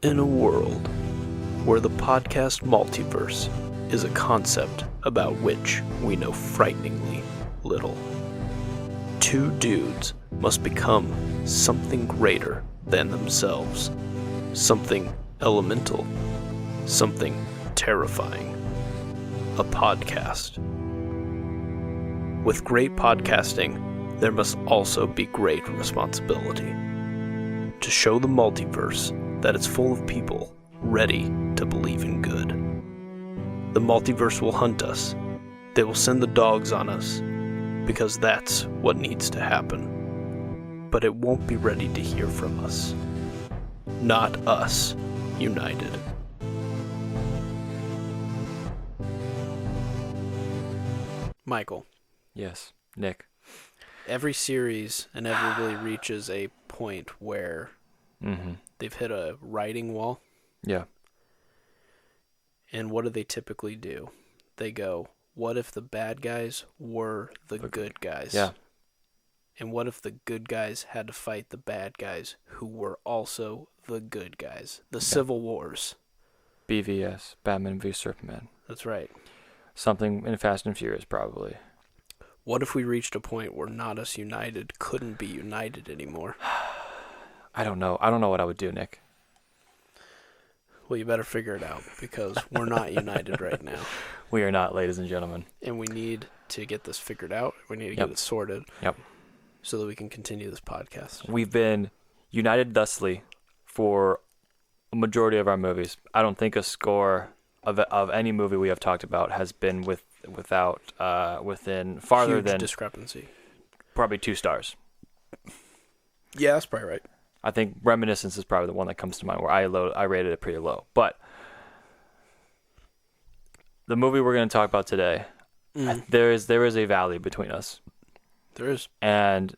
In a world where the podcast multiverse is a concept about which we know frighteningly little, two dudes must become something greater than themselves, something elemental, something terrifying. A podcast. With great podcasting, there must also be great responsibility. To show the multiverse that it's full of people ready to believe in good. The multiverse will hunt us. They will send the dogs on us, because that's what needs to happen. But it won't be ready to hear from us. Not us, united. Michael. Yes, Nick. Every series inevitably reaches a point where they've hit a writing wall. Yeah. And what do they typically do? They go, what if the bad guys were the good guys? Yeah. And what if the good guys had to fight the bad guys who were also the good guys? The Civil Wars. BVS, Batman v Superman. That's right. Something in Fast and Furious, probably. What if we reached a point where Not Us United couldn't be united anymore? I don't know. I don't know what I would do, Nick. Well, you better figure it out, because we're not united right now. We are not, ladies and gentlemen. And we need to get this figured out. We need to get it sorted. Yep. So that we can continue this podcast. We've been united thusly for a majority of our movies. I don't think a score of any movie we have talked about has been within farther Huge than discrepancy. Probably 2 stars. Yeah, that's probably right. I think Reminiscence is probably the one that comes to mind where I rated it pretty low. But the movie we're going to talk about today, there is a valley between us. There is. And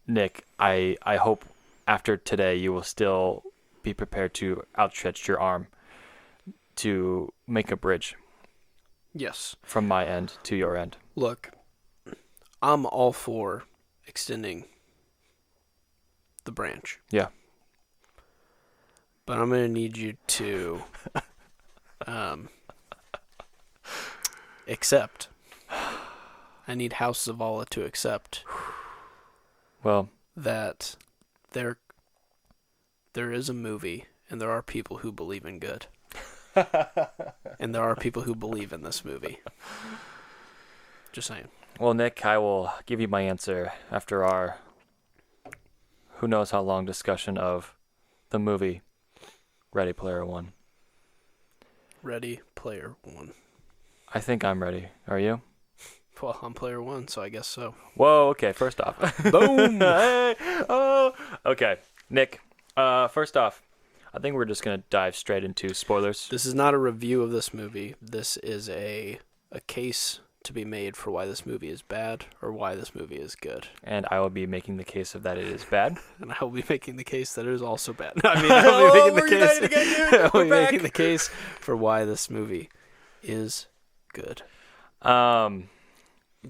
Nick, I hope after today you will still be prepared to outstretch your arm to make a bridge. Yes. From my end to your end. Look, I'm all for extending the branch. Yeah. But I'm going to need you to accept. I need House Zavala to accept that there is a movie and there are people who believe in good. And there are people who believe in this movie. Just saying. Well, Nick, I will give you my answer after our who knows how long discussion of the movie Ready Player One. Ready Player One. I think I'm ready. Are you? Well, I'm player one, so I guess so. Whoa, okay, first off. Boom! Hey, oh. Okay, Nick, first off, I think we're just going to dive straight into spoilers. This is not a review of this movie. This is a case to be made for why this movie is bad or why this movie is good. And I will be making the case of that it is bad. And I will be making the case that it is also bad. I mean, I'll be making the case for why this movie is good. Do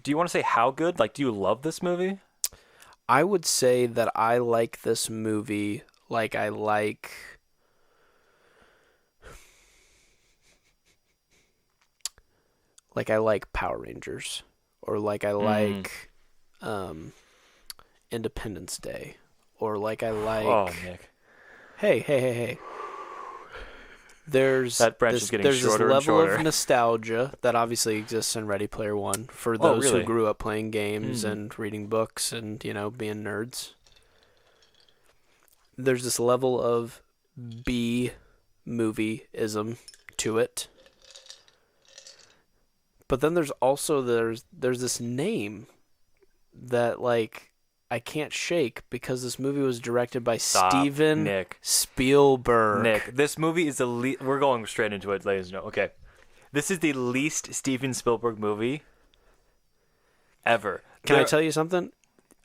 you want to say how good? Like, do you love this movie? I would say that I like this movie like I like Power Rangers, or like I like Independence Day, or like I like... Oh, Nick. Hey. There's that branch is getting shorter this level and shorter. of nostalgia that obviously exists in Ready Player One for those who grew up playing games and reading books and, being nerds. There's this level of B-movie-ism to it. But then there's also there's this name that I can't shake because this movie was directed by Steven Spielberg. Nick, this movie is we're going straight into it, ladies and gentlemen. Okay. This is the least Steven Spielberg movie ever. Can I tell you something?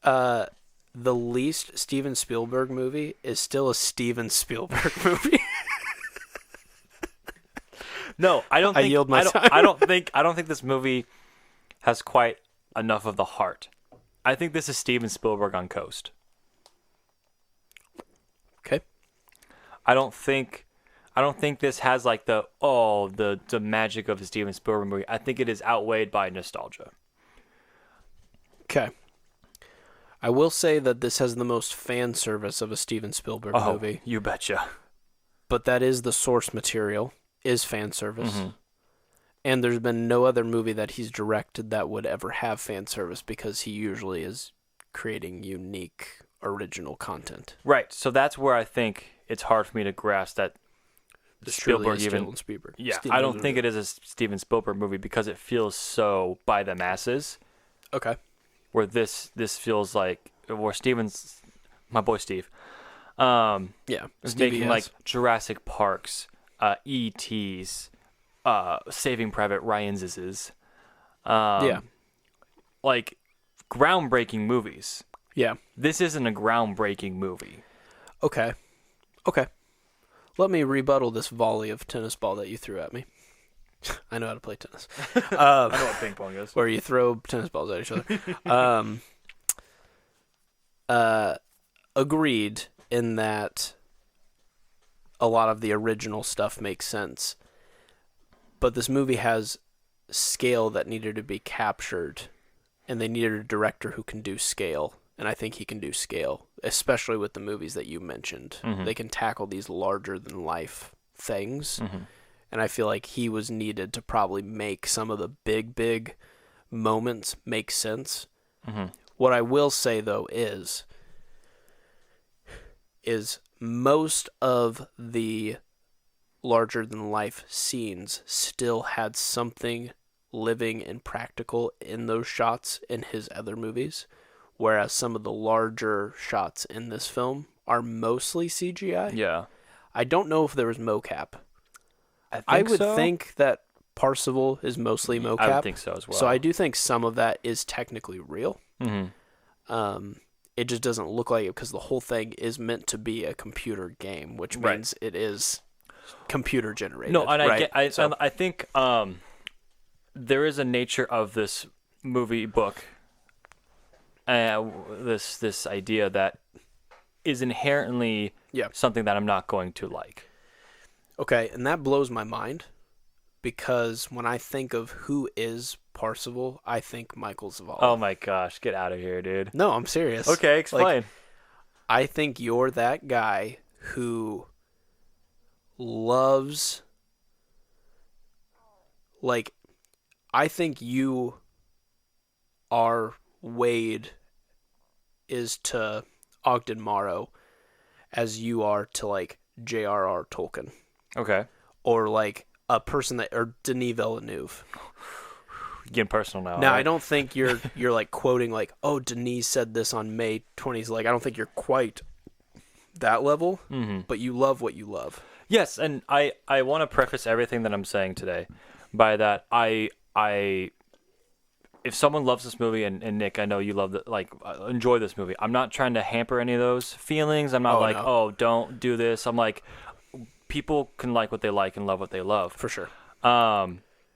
The least Steven Spielberg movie is still a Steven Spielberg movie. No, I don't think I yield my time. I don't think this movie has quite enough of the heart. I think this is Steven Spielberg on Coast. Okay. I don't think this has like the magic of a Steven Spielberg movie. I think it is outweighed by nostalgia. Okay. I will say that this has the most fan service of a Steven Spielberg movie. You betcha. But that is the source material, is fan service. Mm-hmm. And there's been no other movie that he's directed that would ever have fan service because he usually is creating unique, original content. Right. So that's where I think it's hard for me to grasp that This Spielberg truly is even. Steven Spielberg. Yeah, Steven I don't think it is a Steven Spielberg movie because it feels so by the masses. Okay. Where this feels like where Steven's my boy Steve. Yeah. Is Stevie making S. like Jurassic Parks, E.T.'s, Saving Private Ryan's, yeah. like groundbreaking movies. Yeah. This isn't a groundbreaking movie. Okay. Let me rebuttal this volley of tennis ball that you threw at me. I know how to play tennis. I know what ping pong is. Where you throw tennis balls at each other. Agreed in that a lot of the original stuff makes sense. But this movie has scale that needed to be captured, and they needed a director who can do scale. And I think he can do scale, especially with the movies that you mentioned. Mm-hmm. They can tackle these larger-than-life things. Mm-hmm. And I feel like he was needed to probably make some of the big moments make sense. Mm-hmm. What I will say, though, is most of the larger-than-life scenes still had something living and practical in those shots in his other movies, whereas some of the larger shots in this film are mostly CGI. Yeah. I don't know if there was mocap. I would so. think that Parsifal is mostly mocap. I would think so as well. So I do think some of that is technically real. Mm-hmm. It just doesn't look like it because the whole thing is meant to be a computer game, which means it is computer generated. No, and right? I think there is a nature of this movie book, this idea that is inherently something that I'm not going to like. Okay, and that blows my mind because when I think of who is Parsifal, I think Michael Zavala. Oh my gosh, get out of here, dude. No, I'm serious. Okay, explain. Like, I think you're that guy who loves, like, I think you are Wade is to Ogden Morrow as you are to, like, J.R.R. Tolkien. Okay. Or, like, a person that, or Denis Villeneuve. Getting personal now. Now, right? I don't think you're like quoting like, oh, Denis said this on May 20th. Like, I don't think you're quite that level, but you love what you love. Yes, and I want to preface everything that I'm saying today by that I if someone loves this movie, and Nick, I know you love enjoy this movie. I'm not trying to hamper any of those feelings. I'm not don't do this. I'm like, people can like what they like and love what they love. For sure.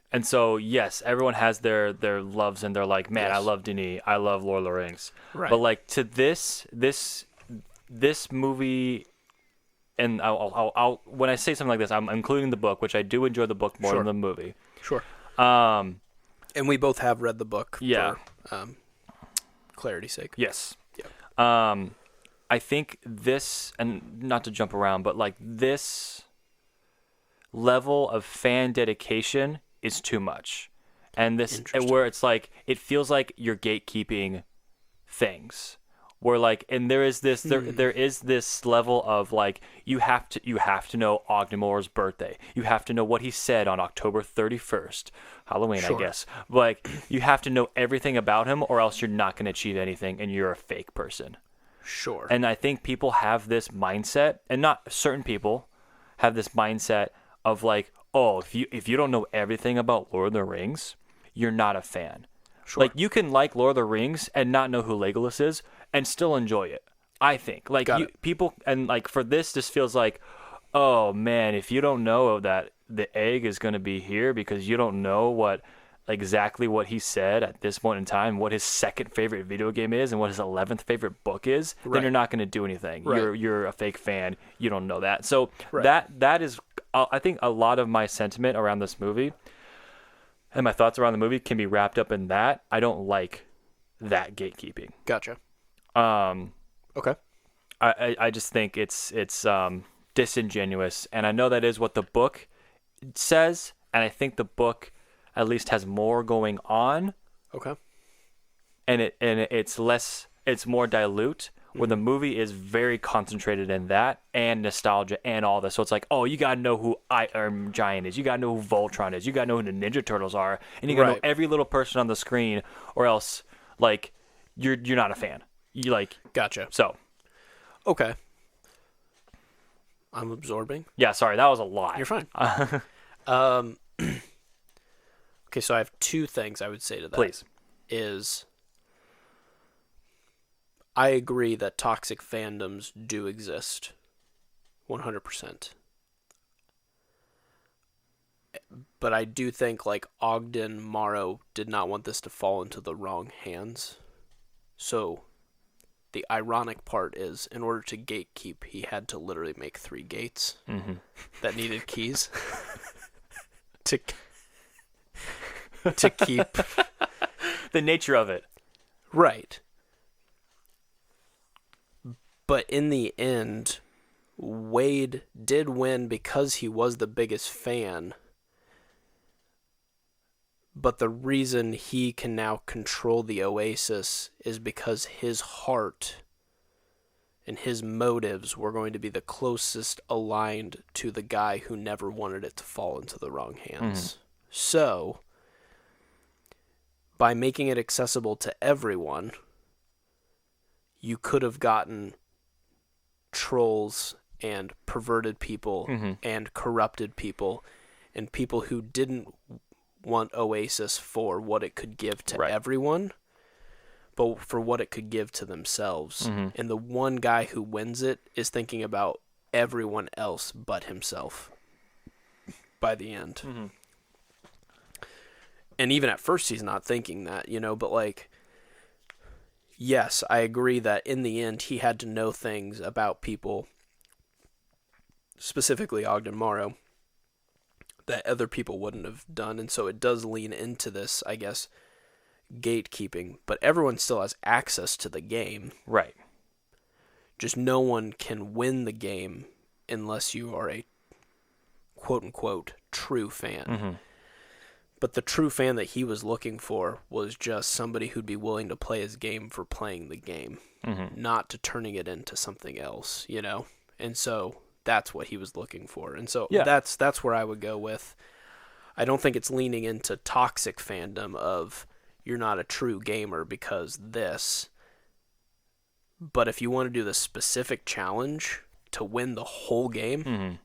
And so, yes, everyone has their loves, and they're like, man, Yes. I love Denis. I love Lord of the Rings. Right. But like to this movie, and I'll when I say something like this, I'm including the book, which I do enjoy the book more than the movie. Sure. Um, And we both have read the book. Yeah. For clarity's sake. yes. Yeah. I think this, and not to jump around, but like this level of fan dedication is too much. And this, where it's like, it feels like you're gatekeeping things. Where like, and there is this, there is this level of like, you have to know Ogden Moore's birthday. You have to know what he said on October 31st, Halloween, I guess. Like, you have to know everything about him, or else you're not going to achieve anything, and you're a fake person. Sure. And I think people have this mindset, and not certain people have this mindset of like, oh, if you don't know everything about Lord of the Rings, you're not a fan. Sure. Like, you can like Lord of the Rings and not know who Legolas is and still enjoy it. I think like people, and like for this feels like, oh man, if you don't know that the egg is going to be here because you don't know what exactly what he said at this point in time, what his second favorite video game is, and what his 11th favorite book is, then you're not going to do anything. Right. You're a fake fan. You don't know that. So Right. that is, I think, a lot of my sentiment around this movie and my thoughts around the movie can be wrapped up in that. I don't like that gatekeeping. Gotcha. Um, Okay. I just think it's disingenuous, and I know that is what the book says, and I think the book at least has more going on, Okay. and it's more dilute. Where the movie is very concentrated in that and nostalgia and all this. So it's like, oh, you gotta know who Iron Giant is, you gotta know who Voltron is, you gotta know who the Ninja Turtles are, and you gotta know every little person on the screen, or else like you're not a fan. You like Gotcha. so. Okay. I'm absorbing. Yeah, sorry, that was a lot. You're fine. Okay, so I have two things I would say to that. Please. Is I agree that toxic fandoms do exist. 100%. But I do think like Ogden Morrow did not want this to fall into the wrong hands. So the ironic part is, in order to gatekeep, he had to literally make 3 gates that needed keys to keep The nature of it. right. But in the end, Wade did win because he was the biggest fan. But the reason he can now control the Oasis is because his heart and his motives were going to be the closest aligned to the guy who never wanted it to fall into the wrong hands. So, by making it accessible to everyone, you could have gotten trolls and perverted people and corrupted people and people who didn't want Oasis for what it could give to everyone, but for what it could give to themselves. And the one guy who wins it is thinking about everyone else but himself by the end. And even at first he's not thinking that, you know, but like, yes, I agree that in the end he had to know things about people, specifically Ogden Morrow, that other people wouldn't have done. And so it does lean into this, I guess, gatekeeping. But everyone still has access to the game. Right. Just no one can win the game unless you are a quote-unquote true fan. But the true fan that he was looking for was just somebody who'd be willing to play his game for playing the game, not to turning it into something else, you know? And so that's what he was looking for. And so that's where I would go with. I don't think it's leaning into toxic fandom of you're not a true gamer because this. But if you want to do the specific challenge to win the whole game,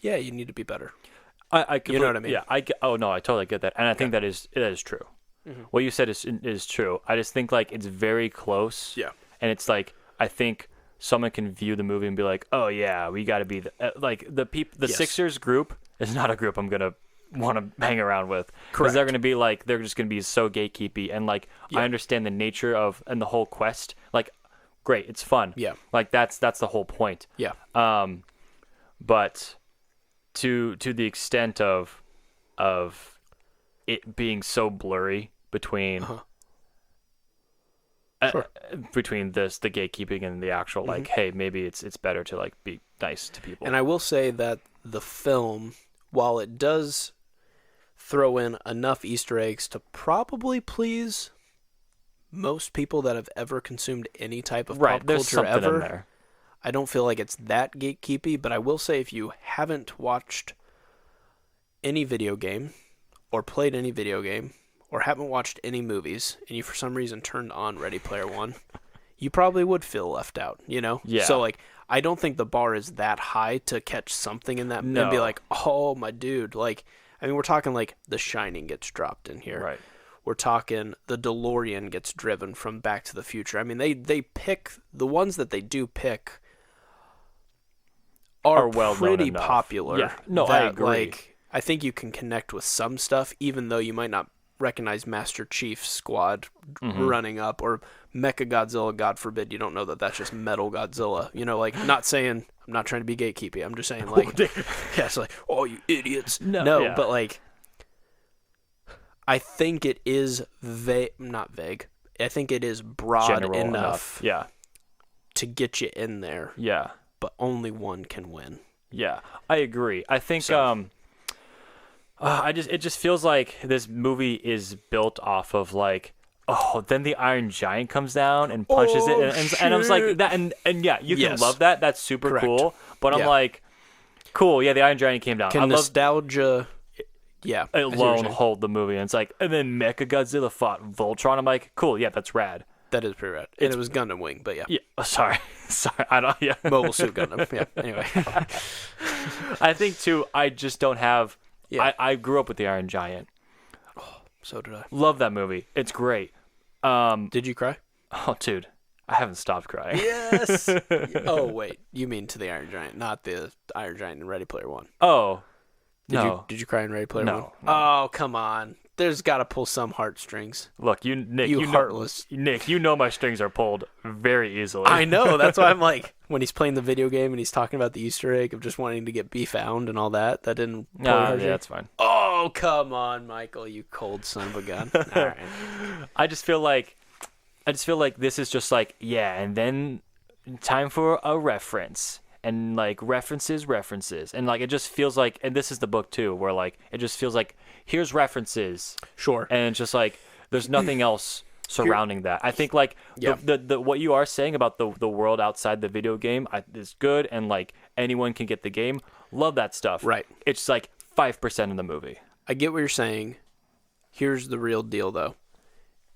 yeah, you need to be better. You know what I mean? Yeah, I totally get that, and I think that is true. What you said is true. I just think like it's very close. Yeah, and it's like I think someone can view the movie and be like, oh yeah, we got to be like the Sixers group is not a group I'm gonna want to hang around with, because they're gonna be like they're just gonna be so gatekeepy, and like I understand the nature of and the whole quest. Like, great, it's fun. Yeah, like that's the whole point. Yeah. But to the extent of it being so blurry between between the gatekeeping and the actual like, hey, maybe it's better to like be nice to people. And I will say that the film, while it does throw in enough Easter eggs to probably please most people that have ever consumed any type of pop culture ever, in there. I don't feel like it's that gatekeepy. But I will say, if you haven't watched any video game or played any video game or haven't watched any movies, and you for some reason turned on Ready Player One, you probably would feel left out, you know? Yeah. So, like, I don't think the bar is that high to catch something in that and be like, oh, my dude. Like, I mean, we're talking like The Shining gets dropped in here. Right. We're talking the DeLorean gets driven from Back to the Future. I mean, they pick, the ones that they do pick are well pretty popular. Yeah. No, I agree. Like, I think you can connect with some stuff, even though you might not recognize Master Chief's squad running up, or Mecha Godzilla. God forbid you don't know that that's just Metal Godzilla. You know, like, not saying, I'm not trying to be gatekeepy. I'm just saying, like, yeah, it's like, oh, you idiots. No, but like, I think it is not vague. I think it is broad General enough. Yeah. To get you in there. Yeah. But only one can win. Yeah, I agree. I think So- it just feels like this movie is built off of like, oh, then the Iron Giant comes down and punches it, and I was like that, and yeah, you can Yes. love that. That's super Correct. cool. But I'm Yeah. like, cool, yeah, the Iron Giant came down. Can I love nostalgia... Yeah. I see what you're alone saying. hold the movie, and it's like, and then Mecha Godzilla fought Voltron. I'm like, cool, yeah, that's rad. That is pretty rad. And it was Gundam Wing, but yeah. Yeah, sorry, I don't. Yeah, Mobile Suit Gundam. Yeah. Anyway. I think too. I just don't have. Yeah. I grew up with the Iron Giant. So did I. Love that movie. It's great. Did you cry? Oh, dude, I haven't stopped crying. Yes. Oh, wait. You mean to the Iron Giant, not the Iron Giant in Ready Player One. Oh, Did you cry in Ready Player No, One? no. Oh, come on. There's got to pull some heartstrings. Look, Nick, You know, heartless. Nick, you know my strings are pulled very easily. I know. That's why I'm like, when he's playing the video game and he's talking about the Easter egg of just wanting to get found and all that, that didn't pull your Yeah, heartstrings? that's fine. Oh, come on, Michael, you cold son of a gun. All right. I just feel like this is just like, yeah, and then time for a reference. And like references, and like it just feels like, and this is the book too, where like it just feels like here's references, Sure. and it's just like there's nothing else surrounding that. I think like Yeah. the what you are saying about the world outside the video game is good, and like anyone can get the game. Love that stuff. Right. It's like 5% of the movie. I get what you're saying. Here's the real deal, though.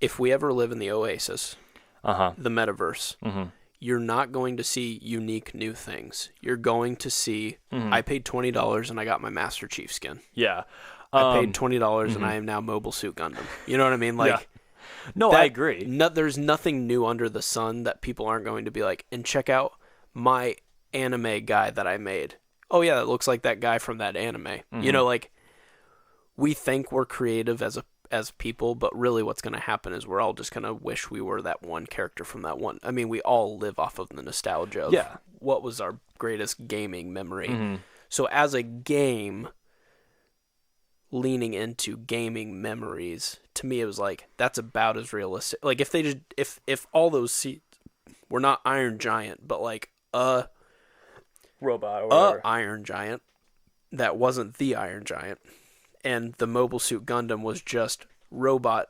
If we ever live in the Oasis, the metaverse, you're not going to see unique new things. You're going to see, I paid $20 and I got my Master Chief skin. Yeah. I paid $20 and I am now Mobile Suit Gundam. You know what I mean? Like, No, I agree. There's nothing new under the sun that people aren't going to be like, and check out my anime guy that I made. Oh yeah, it looks like that guy from that anime. You know, like, we think we're creative as people, but really what's going to happen is we're all just going to wish we were that one character from that one. I mean, we all live off of the nostalgia of what was our greatest gaming memory. So as a game, leaning into gaming memories, to me it was like, that's about as realistic. Like, if they just, if all those seats were not Iron Giant, but like Robot or whatever. Iron Giant that wasn't the Iron Giant, and the Mobile Suit Gundam was just robot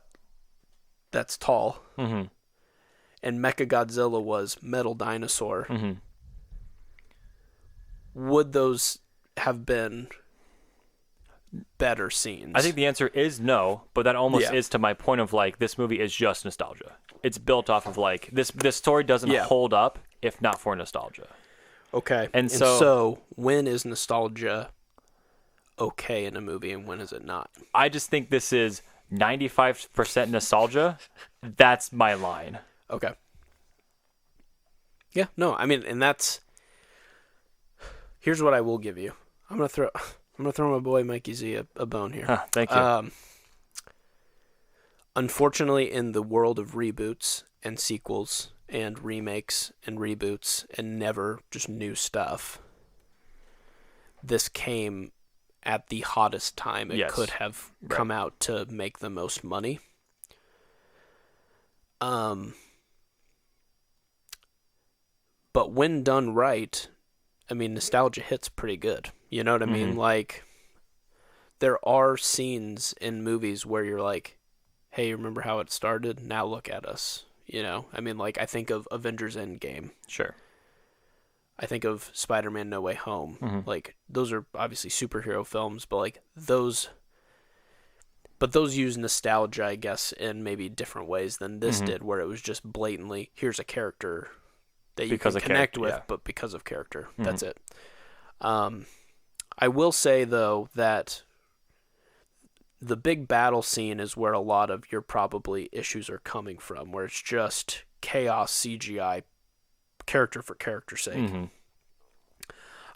that's tall, and Mecha Godzilla was metal dinosaur, would those have been better scenes? I think the answer is no, but that almost is to my point of like, this movie is just nostalgia. It's built off of like, this story doesn't hold up if not for nostalgia. Okay. And so when is nostalgia okay in a movie and when is it not? I just think this is 95% nostalgia. That's my line. Okay. Yeah, no, I mean, and that's, here's what I will give you. I'm gonna throw my boy Mikey Z a bone here. Thank you. Unfortunately, in the world of reboots and sequels and remakes and reboots and never just new stuff, this came at the hottest time it could have come out to make the most money. But when done right, I mean, nostalgia hits pretty good. You know what I mean? Like, there are scenes in movies where you're like, hey, remember how it started? Now look at us. You know? I mean, like, I think of Avengers Endgame. Sure. I think of Spider-Man No Way Home. Like, those are obviously superhero films, but like those use nostalgia, I guess, in maybe different ways than this did, where it was just blatantly, here's a character that you can connect with, but because of character. That's it. I will say, though, that the big battle scene is where a lot of your probably issues are coming from, where it's just chaos CGI, character for character's sake.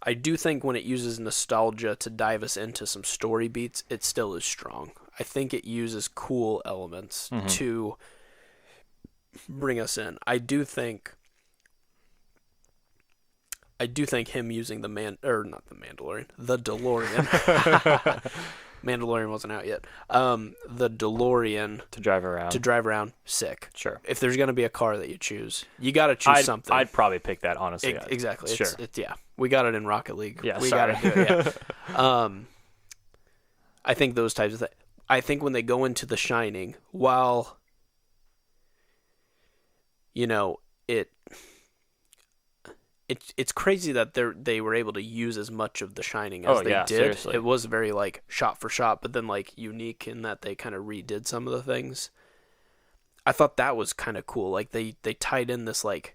I do think when it uses nostalgia to dive us into some story beats, it still is strong. I think it uses cool elements to bring us in. I do think him using the DeLorean. Mandalorian wasn't out yet. The DeLorean To drive around. Sick. Sure. If there's gonna be a car that you choose, you got to choose something. I'd probably pick that, honestly. Exactly. Sure. Yeah. We got it in Rocket League. Yeah. We Sorry. got to do it. Yeah. I think those types of things. I think when they go into The Shining, while it's crazy that they were able to use as much of The Shining as they did. Seriously. It was very like shot for shot, but then like unique in that they kind of redid some of the things. I thought that was kind of cool. Like they tied in this like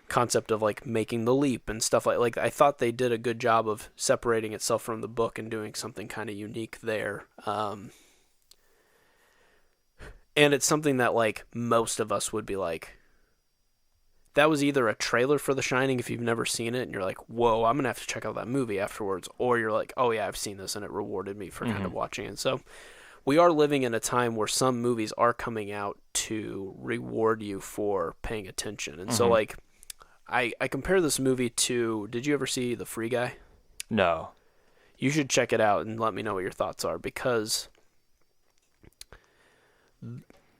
concept of like making the leap and stuff like I thought they did a good job of separating itself from the book and doing something kind of unique there. And it's something that like most of us would be like, that was either a trailer for The Shining if you've never seen it and you're like, whoa, I'm going to have to check out that movie afterwards. Or you're like, oh yeah, I've seen this and it rewarded me for kind of watching it. So we are living in a time where some movies are coming out to reward you for paying attention. And so like, I compare this movie to, did you ever see The Free Guy? No. You should check it out and let me know what your thoughts are, because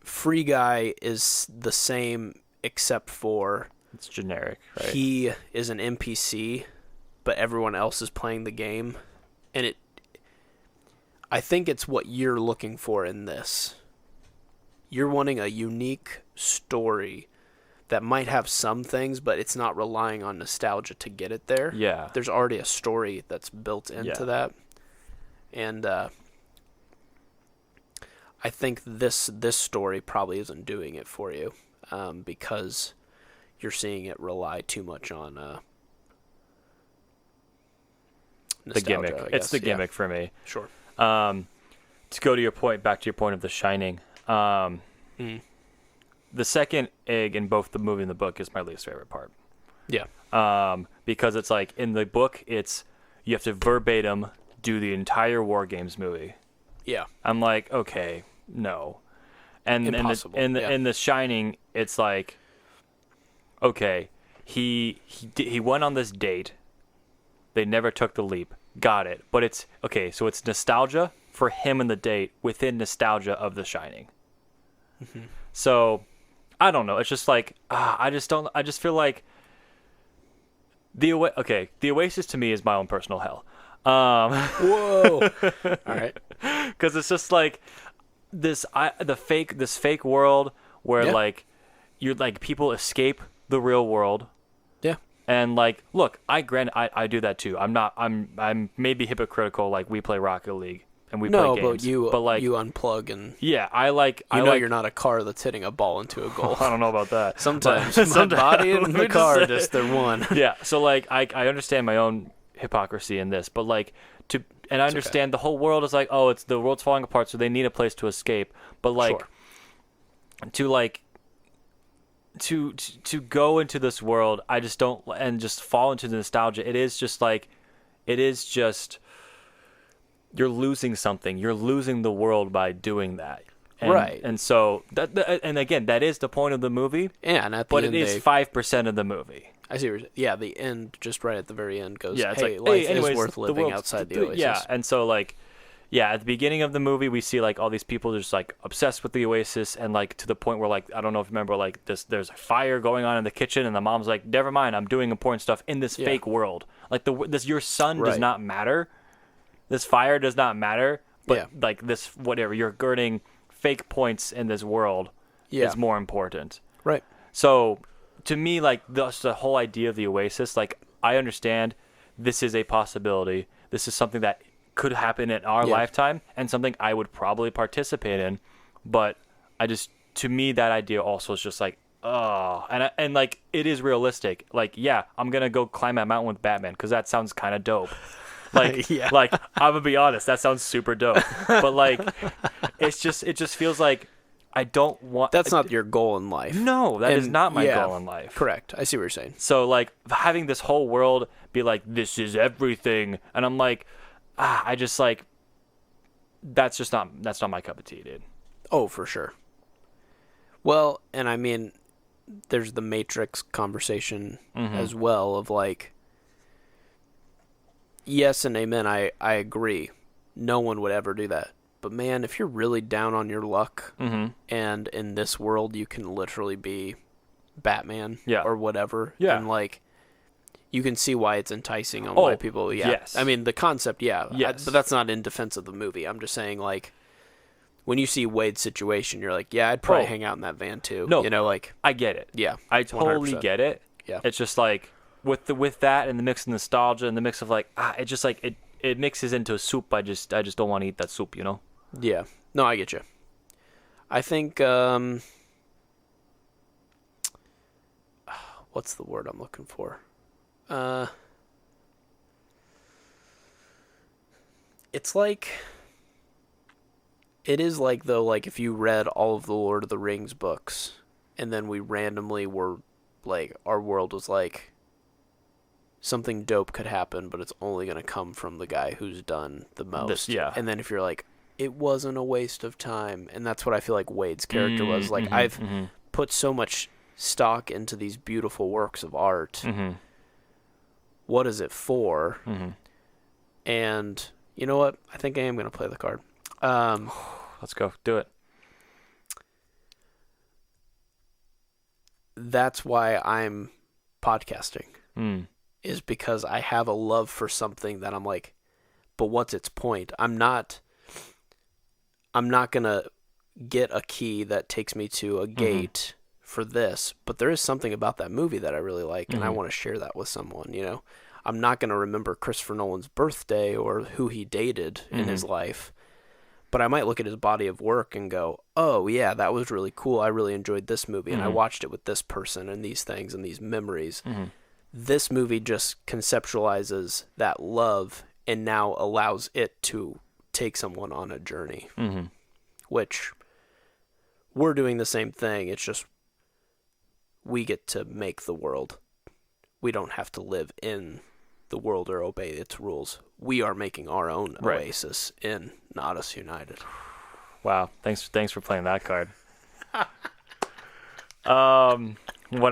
Free Guy is the same except for It's generic, right? he is an NPC, but everyone else is playing the game. And I think it's what you're looking for in this. You're wanting a unique story that might have some things, but it's not relying on nostalgia to get it there. Yeah. There's already a story that's built into that. And I think this story probably isn't doing it for you, because you're seeing it rely too much on nostalgia, the gimmick. I It's guess. the gimmick for me. Sure. To go to your point, back to your point of The Shining. The second egg in both the movie and the book is my least favorite part. Yeah. Because it's like in the book, you have to verbatim do the entire War Games movie. Yeah. I'm like, okay, no. And Impossible. in the Shining, it's like, okay, he went on this date. They never took the leap. Got it. But it's okay. So it's nostalgia for him and the date within nostalgia of The Shining. So I don't know. It's just like I just feel like the Oasis to me is my own personal hell. Whoa. All right. Because it's just like this fake world where like you're like people escape the real world. Yeah. And like, look, I do that too. I'm maybe hypocritical. Like we play Rocket League and we play games. but like you unplug and yeah, you're not a car that's hitting a ball into a goal. I don't know about that. Sometimes my body and the car just they're one. Yeah. So like I understand my own hypocrisy in this, but like I understand the whole world is like, oh, it's the world's falling apart, so they need a place to escape. But like to go into this world, I just don't, and just fall into the nostalgia. It is just you're losing something. You're losing the world by doing that. Right. And so and again, that is the point of the movie. Yeah, and but it is 5% of the movie. I see what you're saying. Yeah, the end, just right at the very end, goes, yeah, it's hey, like, life anyways, is worth living outside the Oasis. Yeah, and so, like, yeah, at the beginning of the movie, we see, like, all these people just, like, obsessed with the Oasis, and, like, to the point where, like, I don't know if you remember, like, there's a fire going on in the kitchen, and the mom's like, never mind, I'm doing important stuff in this fake world. Like, your son does not matter. This fire does not matter, but, like, this, whatever, you're girding fake points in this world is more important. Right. So to me, like the whole idea of the Oasis, like I understand this is a possibility. This is something that could happen in our lifetime and something I would probably participate in. But to me, that idea also is just like, oh, and like it is realistic. Like, yeah, I'm gonna go climb that mountain with Batman because that sounds kind of dope. Like, like I'm gonna be honest, that sounds super dope. But like, it just feels like I don't want. That's not your goal in life. No, that is not my goal in life. Correct. I see what you're saying. So like having this whole world be like, this is everything, and I'm like, I just like that's not my cup of tea, dude. Oh, for sure. Well, and I mean, there's the Matrix conversation as well of like, yes and amen, I agree. No one would ever do that. But man, if you're really down on your luck and in this world you can literally be Batman or whatever, and like, you can see why it's enticing on why people, yes. I mean, the concept, yes. But that's not in defense of the movie. I'm just saying, like, when you see Wade's situation, you're like, yeah, I'd probably hang out in that van too. No, you know, like, I get it. Yeah, I totally 100%. get it. Yeah, it's just like with that and the mix of nostalgia and the mix of like it just like it mixes into a soup. I just don't want to eat that soup, you know. Yeah, no, I get you. I think what's the word I'm looking for? It's like, it is like, though, like if you read all of the Lord of the Rings books and then we randomly were like, our world was like, something dope could happen, but it's only going to come from the guy who's done the most. And then if you're like, it wasn't a waste of time, and that's what I feel like Wade's character was. Like, I've put so much stock into these beautiful works of art. What is it for? And you know what? I think I am going to play the card. Let's go. Do it. That's why I'm podcasting. Is because I have a love for something that I'm like, but what's its point? I'm not going to get a key that takes me to a gate for this, but there is something about that movie that I really like, and I want to share that with someone, you know? I'm not going to remember Christopher Nolan's birthday or who he dated in his life, but I might look at his body of work and go, oh, yeah, that was really cool. I really enjoyed this movie, and I watched it with this person and these things and these memories. This movie just conceptualizes that love and now allows it to take someone on a journey, which we're doing the same thing. It's just we get to make the world. We don't have to live in the world or obey its rules. We are making our own oasis in Not Us United. Wow. Thanks for playing that card. What am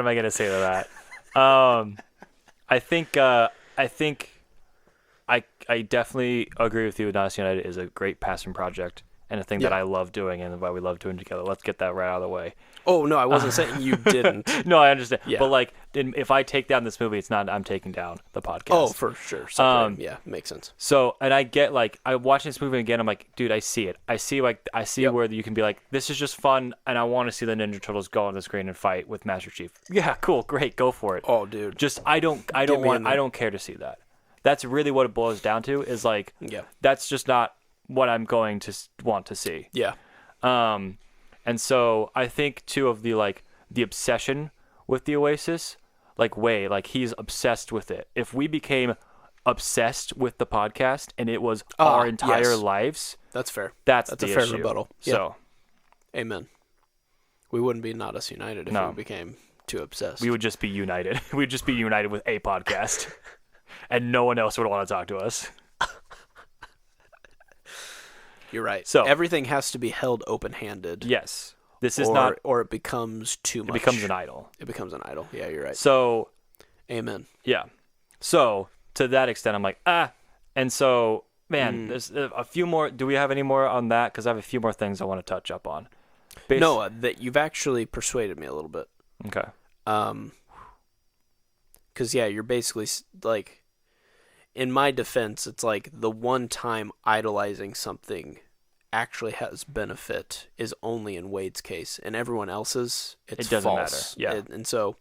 I going to say to that? I think I definitely agree with you. Not Us United is a great passion project and a thing that I love doing and why we love doing together. Let's get that right out of the way. Oh, no, I wasn't saying you didn't. No, I understand. Yeah. But like, if I take down this movie, it's not I'm taking down the podcast. Oh, for sure. Yeah, makes sense. So, and I get like, I watch this movie again, I'm like, dude, I see it. I see where you can be like, this is just fun, and I want to see the Ninja Turtles go on the screen and fight with Master Chief. Yeah, cool, great, go for it. Oh, dude. Just I don't care to see that. That's really what it boils down to. Is like, that's just not what I'm going to want to see. Yeah. And so I think too of the obsession with the Oasis, like Wade, like he's obsessed with it. If we became obsessed with the podcast and it was our entire lives, that's fair. That's a the fair issue. Rebuttal. So, amen. We wouldn't be Not Us United if we became too obsessed. We would just be united. We'd just be united with a podcast, and no one else would want to talk to us. You're right. So everything has to be held open-handed. Yes. This is not... Or it becomes too much. It becomes an idol. It becomes an idol. Yeah, you're right. So... Amen. Yeah. So, to that extent, I'm like, And so, man, there's a few more... Do we have any more on that? Because I have a few more things I want to touch up on. No, that you've actually persuaded me a little bit. Okay. Because, yeah, you're basically, like... In my defense, it's like the one time idolizing something actually has benefit is only in Wade's case. In everyone else's, it doesn't false. Matter. Yeah. And so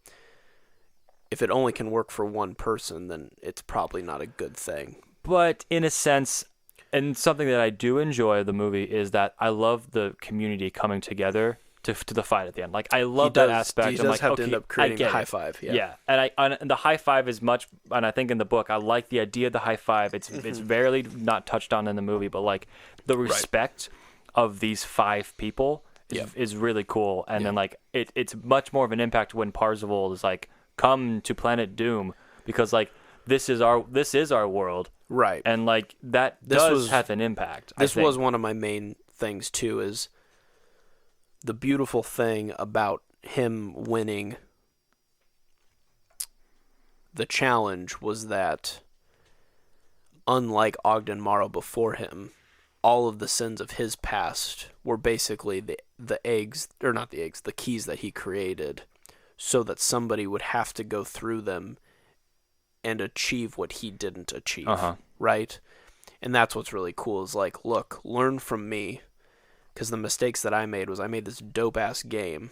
if it only can work for one person, then it's probably not a good thing. But in a sense, and something that I do enjoy of the movie is that I love the community coming together to the fight at the end. Like, I love that aspect. He does have to end up creating a high five. Yeah. And the high five is much, and I think in the book, I like the idea of the high five. It's barely not touched on in the movie, but like the respect of these five people is really cool. And then like it's much more of an impact when Parzival is like, come to Planet Doom, because like this is our world, Right. and like that does have an impact. This was one of my main things too, is the beautiful thing about him winning the challenge was that, unlike Ogden Morrow before him, all of the sins of his past were basically the keys that he created, so that somebody would have to go through them and achieve what he didn't achieve, right? And that's what's really cool, is like, look, learn from me, because the mistakes that I made was I made this dope-ass game,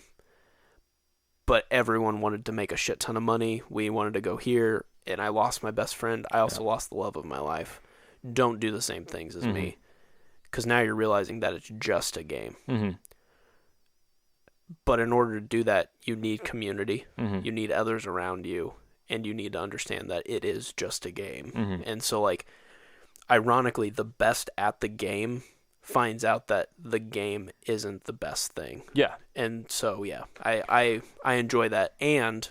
but everyone wanted to make a shit ton of money. We wanted to go here, and I lost my best friend. I also lost the love of my life. Don't do the same things as me, because now you're realizing that it's just a game. But in order to do that, you need community. You need others around you, and you need to understand that it is just a game. And so, like, ironically, the best at the game finds out that the game isn't the best thing. Yeah. And so, yeah, I enjoy that. And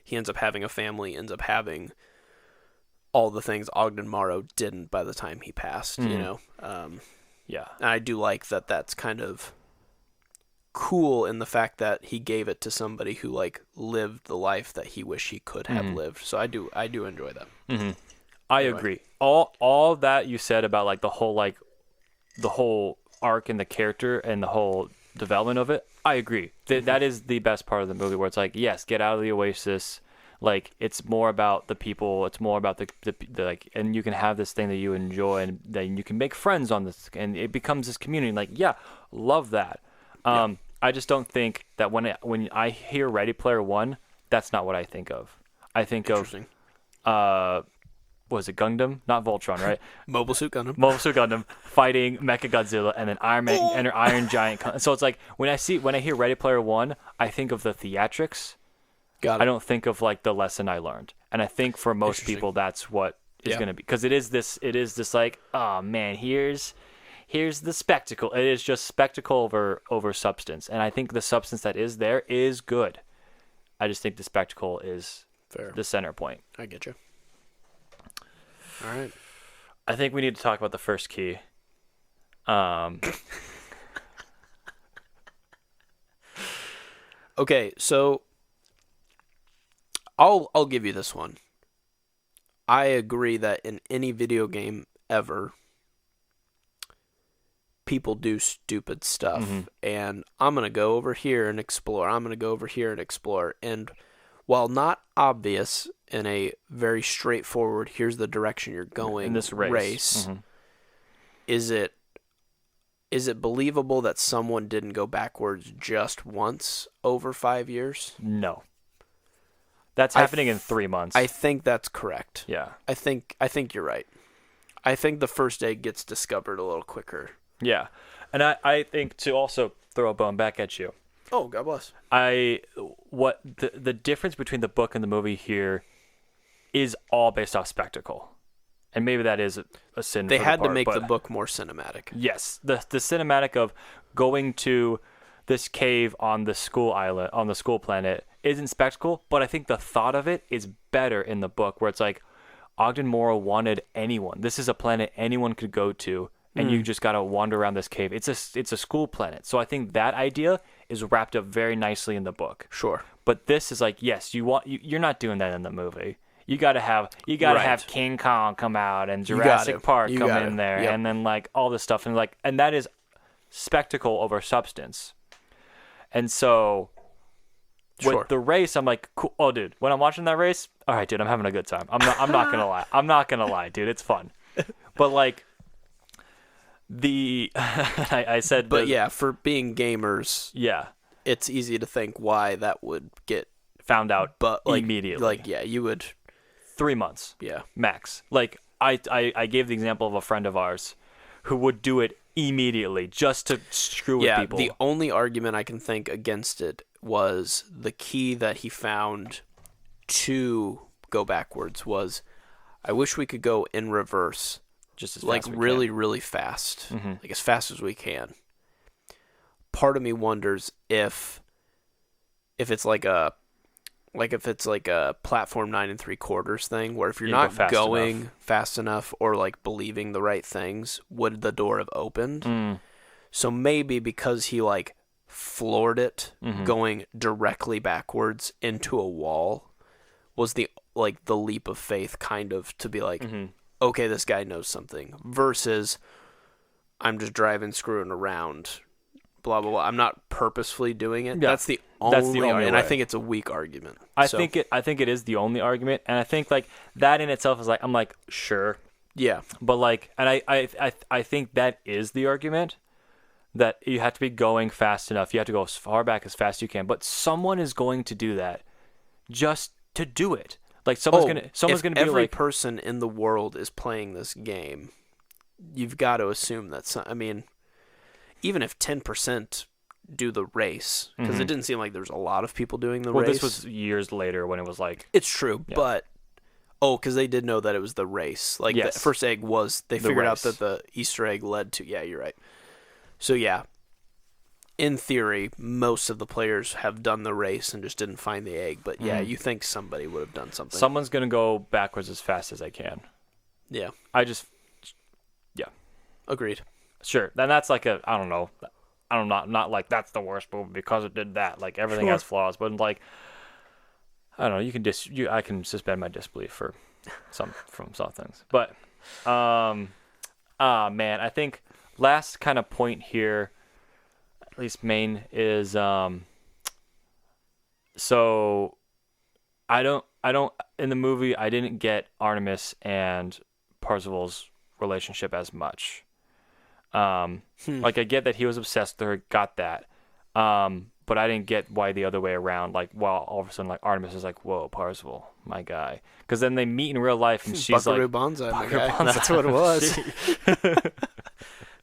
he ends up having a family, ends up having all the things Ogden Morrow didn't by the time he passed, you know? Yeah. And I do like that that's kind of cool in the fact that he gave it to somebody who, like, lived the life that he wished he could have lived. So I do enjoy that. I agree. All that you said about, like, the whole arc and the character and the whole development of it, I agree. That is the best part of the movie, where it's like, yes, get out of the oasis. Like, it's more about the people. It's more about the like, and you can have this thing that you enjoy, and then you can make friends on this, and it becomes this community. Like, yeah, love that. I just don't think that when I hear Ready Player One, that's not what I think of. I think of, was it Gundam? Not Voltron, right? Mobile Suit Gundam. Mobile Suit Gundam fighting Mechagodzilla, and then Iron Man and Iron Giant. So it's like, when I hear Ready Player One, I think of the theatrics. Got it. I don't think of, like, the lesson I learned. And I think for most people, that's what is going to be, because it is this like, oh man, here's the spectacle. It is just spectacle over substance, and I think the substance that is there is good. I just think the spectacle is fair, the center point. I get you. All right. I think we need to talk about the first key. Okay, so I'll give you this one. I agree that in any video game ever, people do stupid stuff, and I'm going to go over here and explore. I'm going to go over here and explore. And while not obvious in a very straightforward, here's the direction you're going, in this race. Is it believable that someone didn't go backwards just once over 5 years? No. That's happening in 3 months. I think that's correct. Yeah. I think you're right. I think the first egg gets discovered a little quicker. Yeah. And I think, to also throw a bone back at you, oh, God bless. The difference between the book and the movie here is all based off spectacle. And maybe that is a sin. They had to make the book more cinematic. Yes. The cinematic of going to this cave on the school island, on the school planet, isn't spectacle, but I think the thought of it is better in the book, where it's like, Ogden Morrow wanted anyone. This is a planet anyone could go to, and you just got to wander around this cave. It's a school planet. So I think that idea is wrapped up very nicely in the book. Sure. But this is like, yes, you're not doing that in the movie. You got to have King Kong come out, and Jurassic Park come in there, and then, like, all this stuff, and that is spectacle over substance. And so with the race, I'm like, cool. Oh, dude, when I'm watching that race, all right, dude, I'm having a good time. I'm not gonna lie. I'm not gonna lie, dude. It's fun. But, like, I said, but yeah, for being gamers, yeah, it's easy to think why that would get found out, but like, immediately. Like, yeah, you would 3 months, yeah, max. Like, I gave the example of a friend of ours who would do it immediately just to screw with people. The only argument I can think against it was the key that he found to go backwards was, I wish we could go in reverse, just as like, fast as really, really fast, like as fast as we can. Part of me wonders if it's like a like if it's like a platform 9 3/4 thing, where if you're You go not fast going enough. fast enough or like believing the right things, would the door have opened? So maybe because he like floored it, going directly backwards into a wall, was the like the leap of faith kind of to be like, okay, this guy knows something, versus I'm just driving, screwing around, blah blah blah. I'm not purposefully doing it. Yeah. That's the only only and I way. think it's a weak argument. I think it is the only argument, and I think like that in itself is like, I'm like, sure, Yeah. but like, and I think that is the argument, that you have to be going fast enough. You have to go as far back as fast as you can, but someone is going to do that just to do it. Like someone's if gonna be every like, person in the world is playing this game, you've got to assume that I mean, even if 10% do the race, because it didn't seem like there's a lot of people doing the race. this was years later when it was like, It's true, but because they did know that it was the race. Like Yes. the first egg was they The figured out race. that the Easter egg led to. Yeah, you're right. So yeah, in theory, most of the players have done the race and just didn't find the egg. But yeah, you think somebody would have done something. someone's gonna go backwards as fast as they can. Yeah, agreed. Sure. Then that's like I don't know. Not like that's the worst movie because it did that. Like everything has flaws, but like I don't know. I can suspend my disbelief for some things. But man, I think last kind of point here, at least main, is so I don't in the movie I didn't get Artemis and Parzival's relationship as much. Like I get that he was obsessed with her, got that. But I didn't get why the other way around. Like, well, all of a sudden, like Artemis is like, "Whoa, Parzival, my guy," because then they meet in real life, and she's Buckaroo like, Banzai, my Buckaroo guy. Banzai. That's what it was.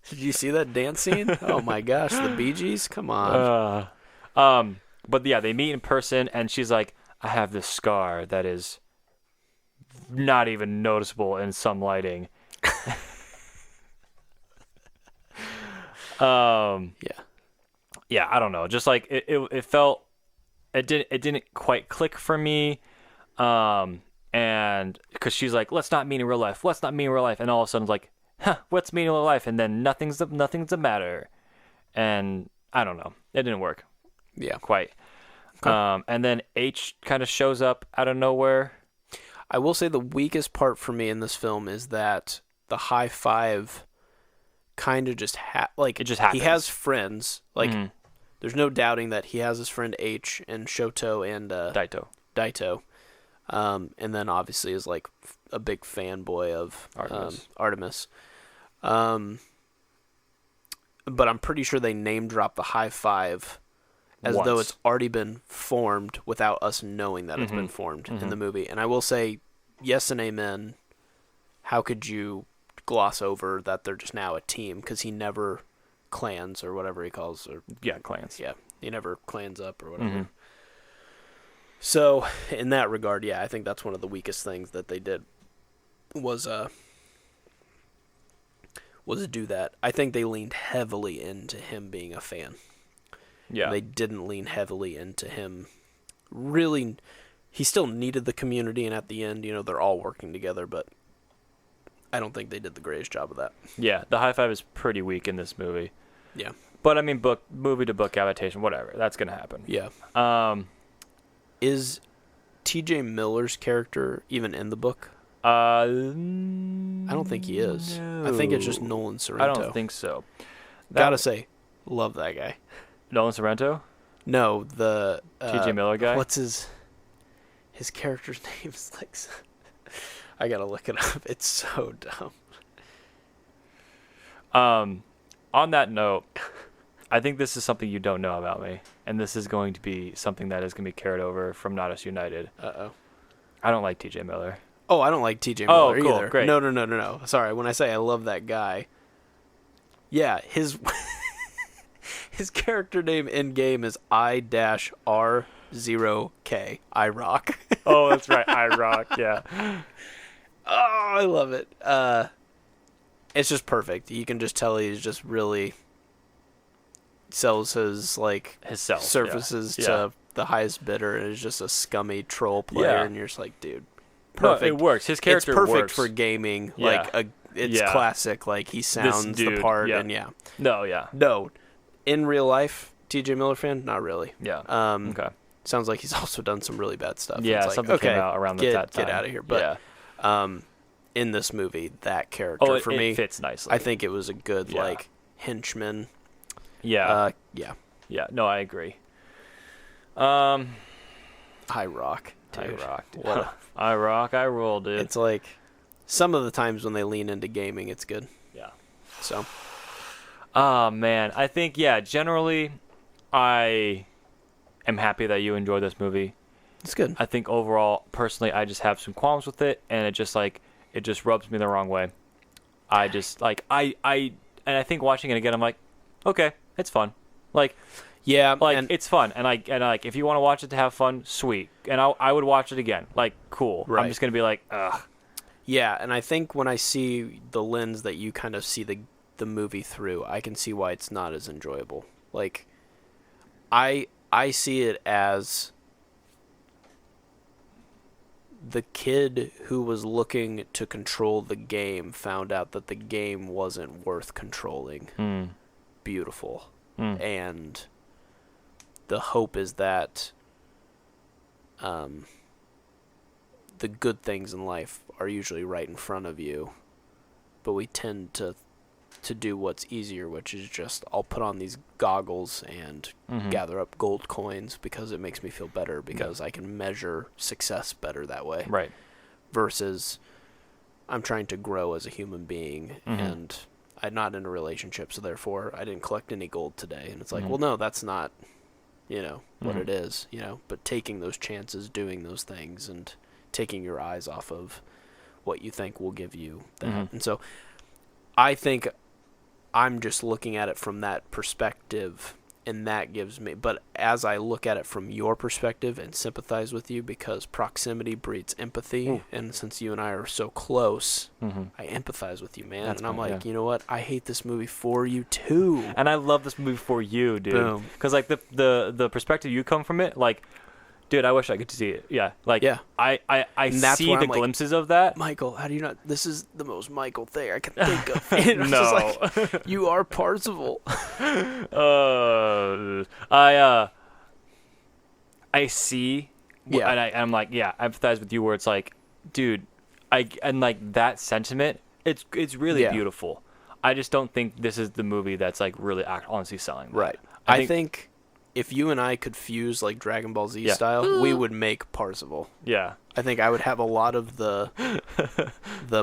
Did you see that dance scene? Oh my gosh, the Bee Gees! Come on. But yeah, they meet in person, and she's like, "I have this scar that is not even noticeable in some lighting." Yeah, I don't know. Just like it felt, it didn't quite click for me. And because she's like, "Let's not meet in real life. Let's not meet in real life," and all of a sudden it's like, "Huh, what's meet in real life?" And then nothing's the matter. And I don't know. It didn't work Yeah. quite. And then H kind of shows up out of nowhere. I will say the weakest part for me in this film is that the high five kind of just It just happens. He has friends. Like there's no doubting that he has his friend H and Shoto and Daito. And then obviously is like a big fanboy of Artemis. But I'm pretty sure they name drop the high five as though Once. it's already been formed without us knowing that it's been formed in the movie. And I will say, yes and amen. How could you gloss over that they're just now a team? Because he never clans or whatever he calls, or Yeah, clans. yeah, he never clans up or whatever. So in that regard, yeah, I think that's one of the weakest things that they did was do that. I think they leaned heavily into him being a fan. Yeah. They didn't lean heavily into him. Really, he still needed the community, and at the end, they're all working together, but I don't think they did the greatest job of that. Yeah, the high five is pretty weak in this movie. Yeah. But I mean, movie to book adaptation, whatever. That's gonna happen. Yeah. Is T.J. Miller's character even in the book? I I don't think he is. I think it's just Nolan Sorrento. I don't think so. Gotta say, love that guy. Nolan Sorrento? No, the T.J. Miller guy? What's his character's name? Is like, I gotta look it up. It's so dumb. On that note, I think this is something you don't know about me, and this is going to be something that is going to be carried over from Not Us United. Uh-oh. I don't like T.J. Miller. Oh, I don't like T.J. Oh, Miller cool, either. great. No. Sorry, when I say I love that guy, yeah, his his character name in game is I-R0K. IROC. Oh, that's right. I Rock, yeah. Oh, I love it. It's just perfect. You can just tell he's just really sells his Himself, surfaces yeah. to the highest bidder and is just a scummy troll player, Yeah. and you're just like, dude, No, perfect. it works. His character it's perfect works. for gaming. Yeah. Like it's Yeah. classic. Like he sounds the dude, part, yeah. and yeah. No, yeah. No, in real life, T.J. Miller fan, not really. Yeah. Okay. Sounds like he's also done some really bad stuff. Yeah, it's like, something came okay, out around that time. Get out of here. But yeah. In this movie, that character for me it fits nicely. I think it was a good Yeah. like henchman. Yeah. Yeah. Yeah. No, I agree. High rock. I Dude. rocked. What a- I rock. I roll, dude. It's like some of the times when they lean into gaming, it's good. Yeah. So Oh man, I think generally, I am happy that you enjoyed this movie. it's good. I think overall, personally, I just have some qualms with it, and it just rubs me the wrong way. I just and I think watching it again, I'm like, okay, it's fun. Yeah. Like it's fun, and like if you want to watch it to have fun, sweet, and I would watch it again. Like cool. Right. I'm just gonna be like, ugh. Yeah, and I think when I see the lens that you kind of see the movie through, I can see why it's not as enjoyable. Like I see it as the kid who was looking to control the game found out that the game wasn't worth controlling. Beautiful. And the hope is that the good things in life are usually right in front of you, but we tend to do what's easier, which is just I'll put on these goggles and gather up gold coins because it makes me feel better because I can measure success better that way. Right. Versus I'm trying to grow as a human being and I'm not in a relationship, so therefore I didn't collect any gold today. And it's like, well, no, that's not, what it is, but taking those chances, doing those things and taking your eyes off of what you think will give you that. And so I think I'm just looking at it from that perspective, and that gives me, but as I look at it from your perspective and sympathize with you, because proximity breeds empathy, and since you and I are so close, I empathize with you, man. That's and I'm fine, like, you know what? I hate this movie for you too. And I love this movie for you, dude. Boom. Because like the perspective you come from it, like, dude, I wish I could see it. Yeah. Like, Yeah. I that's see where the I'm like, glimpses of that. Michael, how do you not? This is the most Michael thing I can think of. And I'm No. just like, you are Parzival. I see, Yeah. and I'm like, I empathize with you where it's like, dude, and like that sentiment, it's really Yeah. beautiful. I just don't think this is the movie that's like really honestly selling that. Right. I think if you and I could fuse like Dragon Ball Z style, we would make Parzival. Yeah. I think I would have a lot of the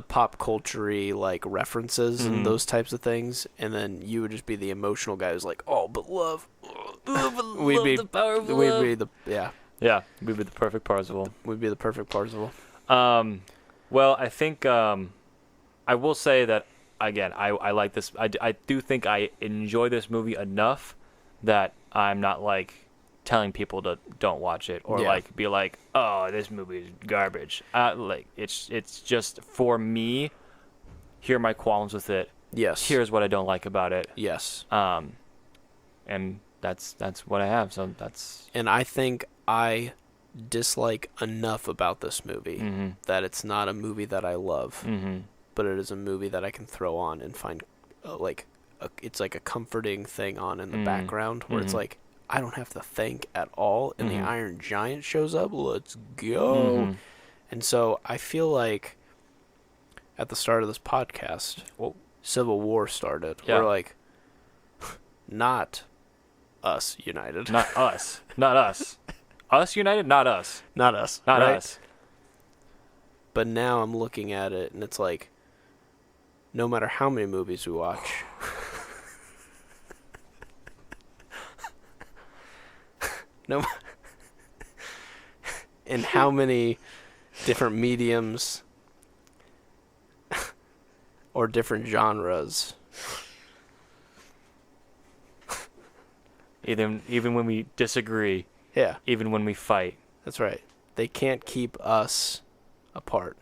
pop culture-y like references and those types of things, and then you would just be the emotional guy who's like, "Oh, but love." We'd be the perfect Parzival. We'd be the perfect Parzival. Well, I think I will say that again. I like this. I do think I enjoy this movie enough that I'm not like telling people to don't watch it or like be like, oh, this movie is garbage. Like it's just for me. Here are my qualms with it. Yes. Here's what I don't like about it. Yes. And that's what I have. So that's. And I think I dislike enough about this movie that it's not a movie that I love, but it is a movie that I can throw on and find it's like a comforting thing on in the background where it's like I don't have to think at all, and the Iron Giant shows up. Let's go. And so I feel like at the start of this podcast, Civil War started. Yeah. We're like, not us united. Not us. Not us. Us united? Not us. Not us. Not right? us. But now I'm looking at it, and it's like, no matter how many movies we watch, in how many different mediums or different genres, Even when we disagree, yeah, even when we fight. that's right. They can't keep us apart.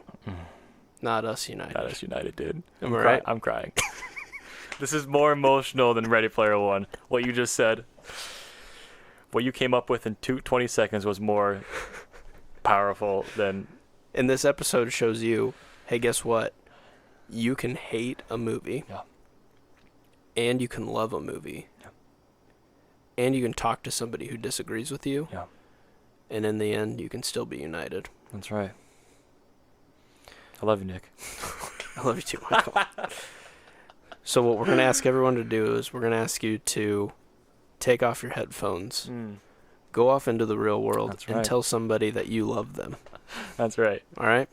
Not us united. Not us united, dude. Am I right? I'm crying. This is more emotional than Ready Player One, what you just said. what you came up with in 20 seconds was more powerful than... And this episode shows you, hey, guess what? You can hate a movie. Yeah. And you can love a movie. Yeah. And you can talk to somebody who disagrees with you. Yeah. And in the end, you can still be united. That's right. I love you, Nick. I love you too, Michael. So what we're going to ask everyone to do is we're going to ask you to take off your headphones, go off into the real world, and tell somebody that you love them. That's right. All right?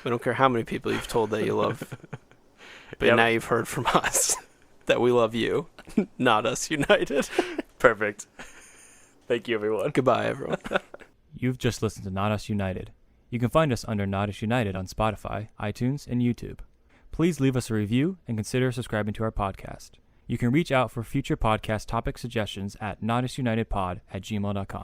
We don't care how many people you've told that you love. But now you've heard from us that we love you, not us united. Perfect. Thank you, everyone. Goodbye, everyone. You've just listened to Not Us United. You can find us under Not Us United on Spotify, iTunes, and YouTube. Please leave us a review and consider subscribing to our podcast. You can reach out for future podcast topic suggestions at notusunitedpod@gmail.com.